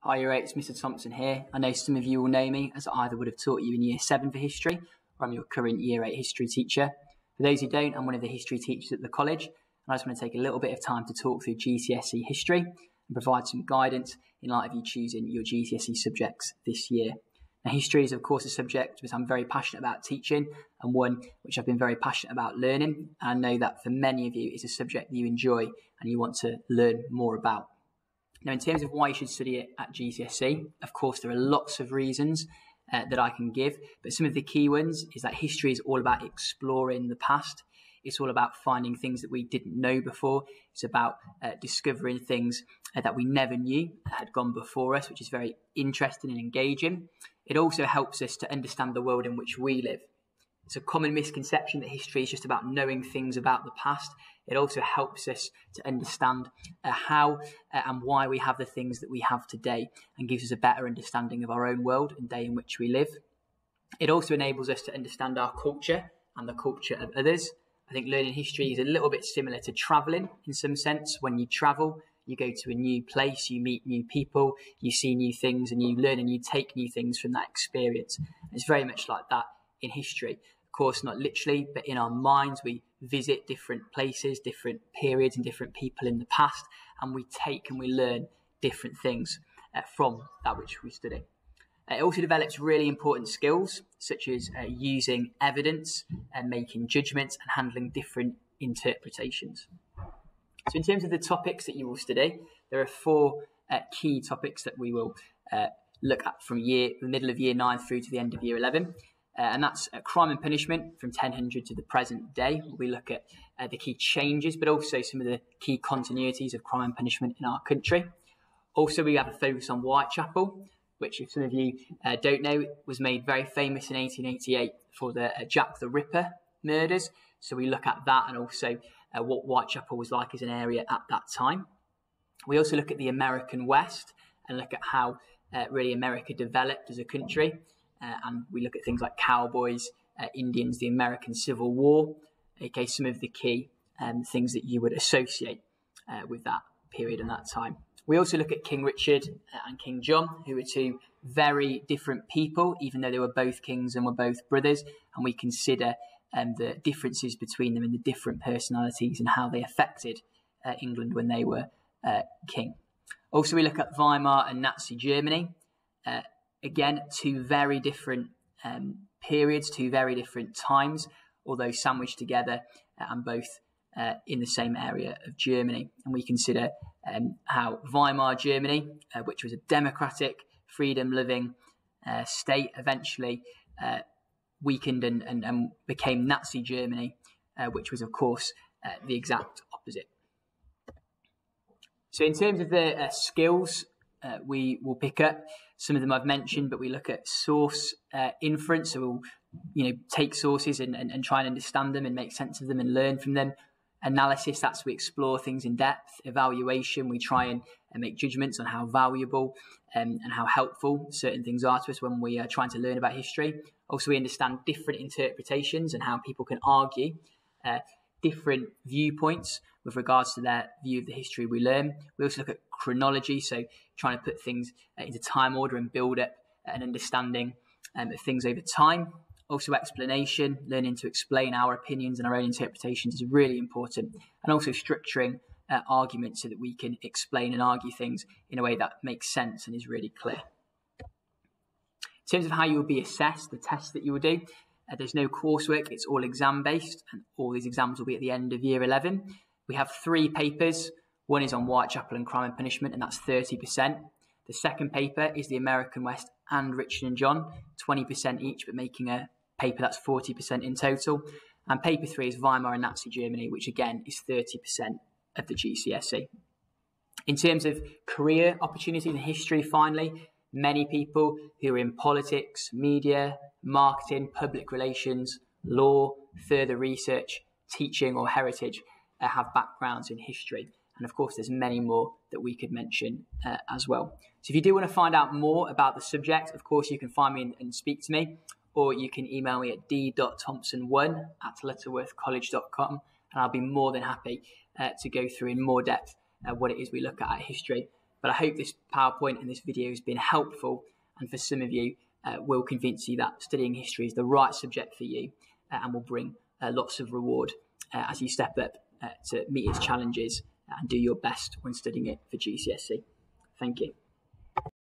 Hi, you're right, it's Mr. Thompson here. I know some of you will know me as I either would have taught you in Year 7 for history or I'm your current Year 8 history teacher. For those who don't, I'm one of the history teachers at the college and I just want to take a little bit of time to talk through GCSE history and provide some guidance in light of you choosing your GCSE subjects this year. Now, history is of course a subject which I'm very passionate about teaching and one which I've been very passionate about learning. And I know that for many of you it's a subject that you enjoy and you want to learn more about. Now, in terms of why you should study it at GCSE, of course, there are lots of reasons that I can give, but some of the key ones is that history is all about exploring the past. It's all about finding things that we didn't know before. It's about discovering things that we never knew had gone before us, which is very interesting and engaging. It also helps us to understand the world in which we live. It's a common misconception that history is just about knowing things about the past. It also helps us to understand how and why we have the things that we have today and gives us a better understanding of our own world and day in which we live. It also enables us to understand our culture and the culture of others. I think learning history is a little bit similar to travelling in some sense. When you travel, you go to a new place, you meet new people, you see new things and you learn and you take new things from that experience. It's very much like that in history. Of course, not literally, but in our minds, we visit different places, different periods and different people in the past, and we take and we learn different things from that which we study. It also develops really important skills, such as using evidence and making judgments and handling different interpretations. So in terms of the topics that you will study, there are four key topics that we will look at from the middle of Year 9 through to the end of Year 11. And that's crime and punishment from 1000 to the present day. We look at the key changes, but also some of the key continuities of crime and punishment in our country. Also, we have a focus on Whitechapel, which, if some of you don't know, was made very famous in 1888 for the Jack the Ripper murders. So we look at that and also what Whitechapel was like as an area at that time. We also look at the American West and look at how really America developed as a country. And we look at things like cowboys, Indians, the American Civil War, okay, some of the key things that you would associate with that period and that time. We also look at King Richard and King John, who were two very different people, even though they were both kings and were both brothers, and we consider the differences between them and the different personalities and how they affected England when they were king. Also, we look at Weimar and Nazi Germany. Again, two very different periods, two very different times, although sandwiched together and both in the same area of Germany. And we consider how Weimar Germany, which was a democratic, freedom-loving state, eventually weakened and became Nazi Germany, which was, of course, the exact opposite. So in terms of the skills we will pick up, some of them I've mentioned, but we look at source inference. So we'll take sources and try and understand them and make sense of them and learn from them. Analysis, that's we explore things in depth. Evaluation, we try and make judgments on how valuable and how helpful certain things are to us when we are trying to learn about history. Also, we understand different interpretations and how people can argue different viewpoints with regards to their view of the history we learn. We also look at chronology, so trying to put things into time order and build up an understanding of things over time. Also explanation, learning to explain our opinions and our own interpretations is really important. And also structuring arguments so that we can explain and argue things in a way that makes sense and is really clear. In terms of how you will be assessed, the tests that you will do, there's no coursework, it's all exam-based, and all these exams will be at the end of Year 11. We have 3 papers. One is on Whitechapel and crime and punishment, and that's 30%. The second paper is the American West and Richard and John, 20% each, but making a paper that's 40% in total. And paper 3 is Weimar and Nazi Germany, which again is 30% of the GCSE. In terms of career opportunities in history, finally, many people who are in politics, media, marketing, public relations, law, further research, teaching or heritage have backgrounds in history. And of course, there's many more that we could mention as well. So if you do want to find out more about the subject, of course, you can find me and speak to me, or you can email me at d.thompson1@lutterworthcollege.com, and I'll be more than happy to go through in more depth what it is we look at history. But I hope this PowerPoint and this video has been helpful, and for some of you will convince you that studying history is the right subject for you and will bring lots of reward as you step up to meet its challenges and do your best when studying it for GCSE. Thank you.